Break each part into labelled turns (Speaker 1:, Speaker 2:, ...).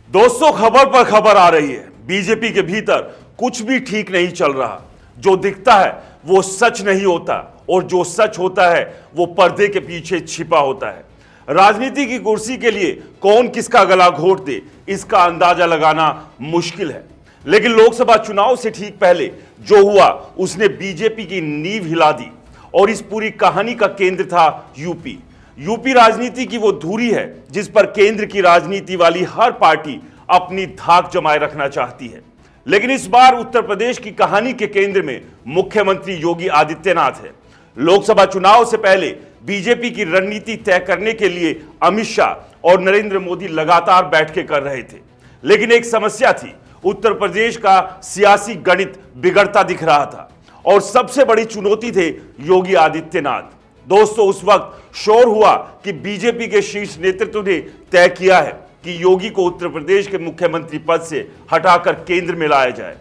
Speaker 1: दोस्तों, खबर पर खबर आ रही है। बीजेपी के भीतर कुछ भी ठीक नहीं चल रहा। जो दिखता है वो सच नहीं होता और जो सच होता है वो पर्दे के पीछे छिपा होता है। राजनीति की कुर्सी के लिए कौन किसका गला घोट दे, इसका अंदाजा लगाना मुश्किल है। लेकिन लोकसभा चुनाव से ठीक पहले जो हुआ उसने बीजेपी की नींव हिला दी और इस पूरी कहानी का केंद्र था यूपी। यूपी राजनीति की वो धुरी है जिस पर केंद्र की राजनीति वाली हर पार्टी अपनी धाक जमाए रखना चाहती है। लेकिन इस बार उत्तर प्रदेश की कहानी के केंद्र में मुख्यमंत्री योगी आदित्यनाथ है। लोकसभा चुनाव से पहले बीजेपी की रणनीति तय करने के लिए अमित शाह और नरेंद्र मोदी लगातार बैठकें कर रहे थे। लेकिन एक समस्या थी, उत्तर प्रदेश का सियासी गणित बिगड़ता दिख रहा था और सबसे बड़ी चुनौती थे योगी आदित्यनाथ। दोस्तों, उस वक्त शोर हुआ कि बीजेपी के शीर्ष नेतृत्व ने तय किया है कि योगी को उत्तर प्रदेश के मुख्यमंत्री पद से हटाकर केंद्र में लाया जाए।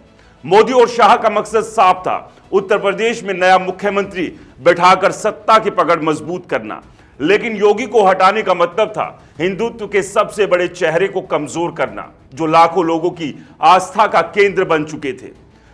Speaker 1: मोदी और शाह का मकसद साफ था, उत्तर प्रदेश में नया मुख्यमंत्री बैठाकर सत्ता की पकड़ मजबूत करना। लेकिन योगी को हटाने का मतलब था हिंदुत्व के सबसे बड़े चेहरे को कमजोर करना, जो लाखों लोगों की आस्था का केंद्र बन चुके थे।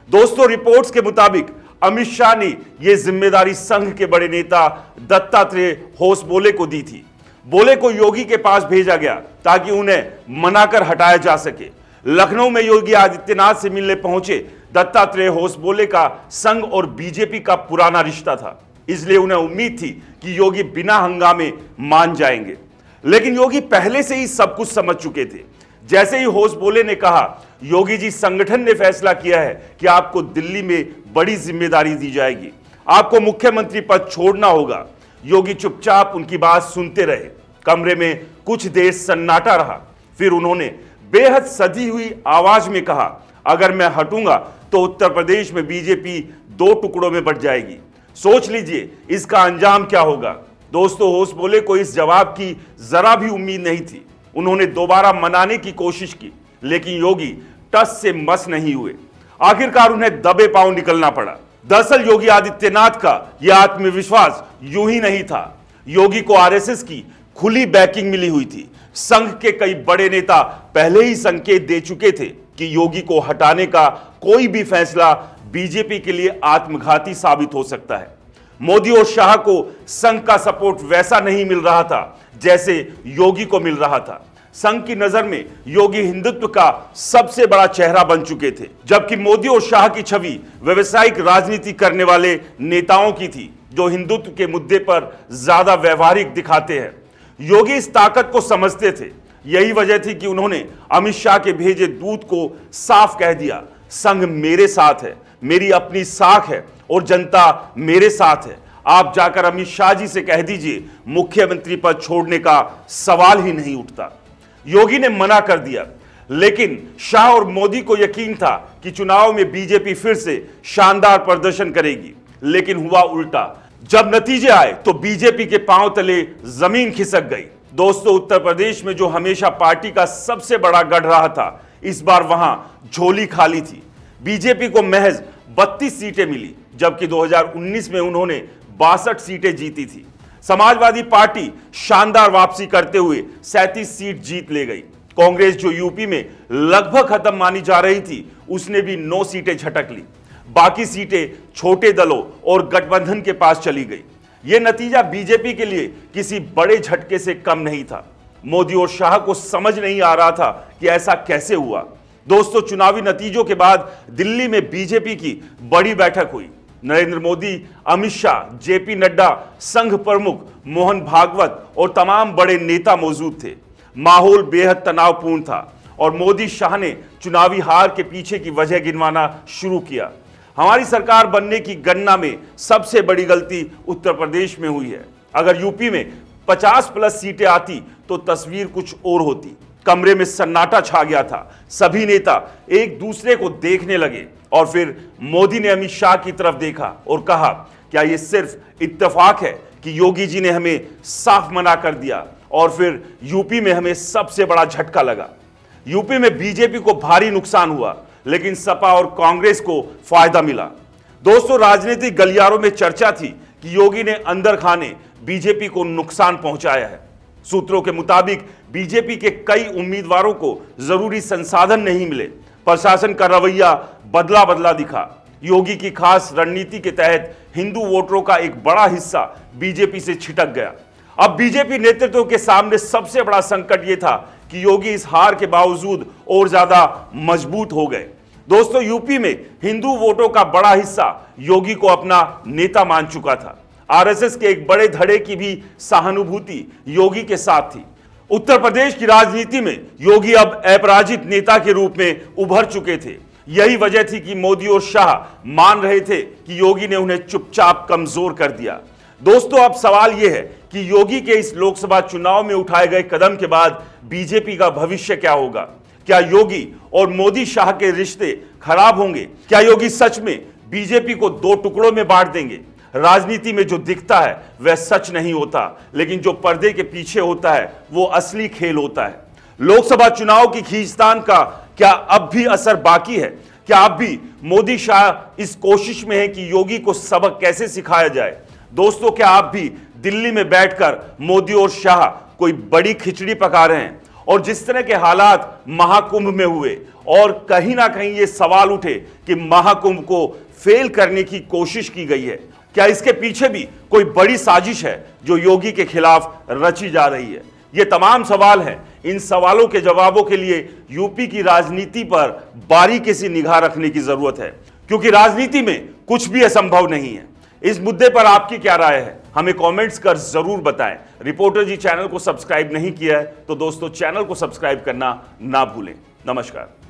Speaker 1: दोस्तों, रिपोर्ट्स के मुताबिक अमित शाह ने यह जिम्मेदारी संघ के बड़े नेता दत्तात्रेय होसबोले को दी थी। बोले को योगी के पास भेजा गया ताकि उन्हें मनाकर हटाया जा सके। लखनऊ में योगी आदित्यनाथ से मिलने पहुंचे दत्तात्रेय होसबोले का संघ और बीजेपी का पुराना रिश्ता था, इसलिए उन्हें उम्मीद थी कि योगी बिना हंगामे मान जाएंगे। लेकिन योगी पहले से ही सब कुछ समझ चुके थे। जैसे ही होसबोले ने कहा, योगी जी, संगठन ने फैसला किया है कि आपको दिल्ली में बड़ी जिम्मेदारी दी जाएगी, आपको मुख्यमंत्री पद छोड़ना होगा। योगी चुपचाप उनकी बात सुनते रहे। कमरे में कुछ देर सन्नाटा रहा। फिर उन्होंने बेहद सधी हुई आवाज में कहा, अगर मैं हटूंगा तो उत्तर प्रदेश में बीजेपी दो टुकड़ों में बंट जाएगी। सोच लीजिए इसका अंजाम क्या होगा। दोस्तों, होसबोले को इस जवाब की जरा भी उम्मीद नहीं थी। उन्होंने दोबारा मनाने की कोशिश की, लेकिन योगी टस से मस नहीं हुए। आखिरकार उन्हें दबे पांव निकलना पड़ा। दरअसल योगी आदित्यनाथ का यह आत्मविश्वास यूं ही नहीं था। योगी को आरएसएस की खुली बैकिंग मिली हुई थी। संघ के कई बड़े नेता पहले ही संकेत दे चुके थे कि योगी को हटाने का कोई भी फैसला बीजेपी के लिए आत्मघाती साबित हो सकता है। मोदी और शाह को संघ का सपोर्ट वैसा नहीं मिल रहा था जैसे योगी को मिल रहा था। संघ की नजर में योगी हिंदुत्व का सबसे बड़ा चेहरा बन चुके थे, जबकि मोदी और शाह की छवि व्यवसायिक राजनीति करने वाले नेताओं की थी, जो हिंदुत्व के मुद्दे पर ज्यादा व्यवहारिक दिखाते हैं। योगी इस ताकत को समझते थे। यही वजह थी कि उन्होंने अमित शाह के भेजे दूत को साफ कह दिया, संघ मेरे साथ है, मेरी अपनी साख है और जनता मेरे साथ है। आप जाकर अमित शाह जी से कह दीजिए, मुख्यमंत्री पद छोड़ने का सवाल ही नहीं उठता। योगी ने मना कर दिया, लेकिन शाह और मोदी को यकीन था कि चुनाव में बीजेपी फिर से शानदार प्रदर्शन करेगी। लेकिन हुआ उल्टा। जब नतीजे आए तो बीजेपी के पांव तले जमीन खिसक गई। दोस्तों, उत्तर प्रदेश में जो हमेशा पार्टी का सबसे बड़ा गढ़ रहा था, इस बार वहां झोली खाली थी। बीजेपी को महज 32 सीटें मिली, जबकि 2019 में उन्होंने 62 सीटें जीती थी। समाजवादी पार्टी शानदार वापसी करते हुए 37 सीट जीत ले गई। कांग्रेस, जो यूपी में लगभग खत्म मानी जा रही थी, उसने भी 9 सीटें झटक ली। बाकी सीटें छोटे दलों और गठबंधन के पास चली गई। यह नतीजा बीजेपी के लिए किसी बड़े झटके से कम नहीं था। मोदी और शाह को समझ नहीं आ रहा था कि ऐसा कैसे हुआ। दोस्तों, चुनावी नतीजों के बाद दिल्ली में बीजेपी की बड़ी बैठक हुई। नरेंद्र मोदी, अमित शाह, जेपी नड्डा, संघ प्रमुख मोहन भागवत और तमाम बड़े नेता मौजूद थे। माहौल बेहद तनावपूर्ण था और मोदी शाह ने चुनावी हार के पीछे की वजह गिनवाना शुरू किया। हमारी सरकार बनने की गणना में सबसे बड़ी गलती उत्तर प्रदेश में हुई है। अगर यूपी में 50+ सीटें आती तो तस्वीर कुछ और होती। कमरे में सन्नाटा छा गया था। सभी नेता एक दूसरे को देखने लगे और फिर मोदी ने अमित शाह की तरफ देखा और कहा, क्या यह सिर्फ इत्तेफाक है कि योगी जी ने हमें साफ मना कर दिया? और फिर यूपी में हमें सबसे बड़ा झटका लगा। यूपी में बीजेपी को भारी नुकसान हुआ, लेकिन सपा और कांग्रेस को फायदा मिला। दोस्तों, राजनीतिक गलियारों में चर्चा थी कि योगी ने अंदर खाने बीजेपी को नुकसान पहुंचाया है। सूत्रों के मुताबिक बीजेपी के कई उम्मीदवारों को जरूरी संसाधन नहीं मिले। प्रशासन का रवैया बदला बदला दिखा। योगी की खास रणनीति के तहत हिंदू वोटरों का एक बड़ा हिस्सा बीजेपी से छिटक गया। अब बीजेपी नेतृत्व के सामने सबसे बड़ा संकट यह था कि योगी इस हार के बावजूद और ज्यादा मजबूत हो गए। दोस्तों, यूपी में हिंदू वोटों का बड़ा हिस्सा योगी को अपना नेता मान चुका था। आरएसएस के एक बड़े धड़े की भी सहानुभूति योगी के साथ थी। उत्तर प्रदेश की राजनीति में योगी अब अपराजित नेता के रूप में उभर चुके थे। यही वजह थी कि मोदी और शाह मान रहे थे कि योगी ने उन्हें चुपचाप कमजोर कर दिया। दोस्तों, अब सवाल यह है कि योगी के इस लोकसभा चुनाव में उठाए गए कदम के बाद बीजेपी का भविष्य क्या होगा? क्या योगी और मोदी शाह के रिश्ते खराब होंगे? क्या योगी सच में बीजेपी को दो टुकड़ों में बांट देंगे? राजनीति में जो दिखता है वह सच नहीं होता, लेकिन जो पर्दे के पीछे होता है वो असली खेल होता है। लोकसभा चुनाव की खींचतान का क्या अब भी असर बाकी है? क्या अब भी मोदी शाह इस कोशिश में है कि योगी को सबक कैसे सिखाया जाए? दोस्तों, क्या आप भी दिल्ली में बैठकर मोदी और शाह कोई बड़ी खिचड़ी पका रहे हैं? और जिस तरह के हालात महाकुंभ में हुए और कहीं ना कहीं ये सवाल उठे कि महाकुंभ को फेल करने की कोशिश की गई है, क्या इसके पीछे भी कोई बड़ी साजिश है जो योगी के खिलाफ रची जा रही है? ये तमाम सवाल हैं। इन सवालों के जवाबों के लिए यूपी की राजनीति पर बारीकी से निगाह रखने की जरूरत है, क्योंकि राजनीति में कुछ भी असंभव नहीं है। इस मुद्दे पर आपकी क्या राय है? हमें कमेंट्स कर जरूर बताएं। रिपोर्टर जी चैनल को सब्सक्राइब नहीं किया है तो दोस्तों चैनल को सब्सक्राइब करना ना भूलें। नमस्कार।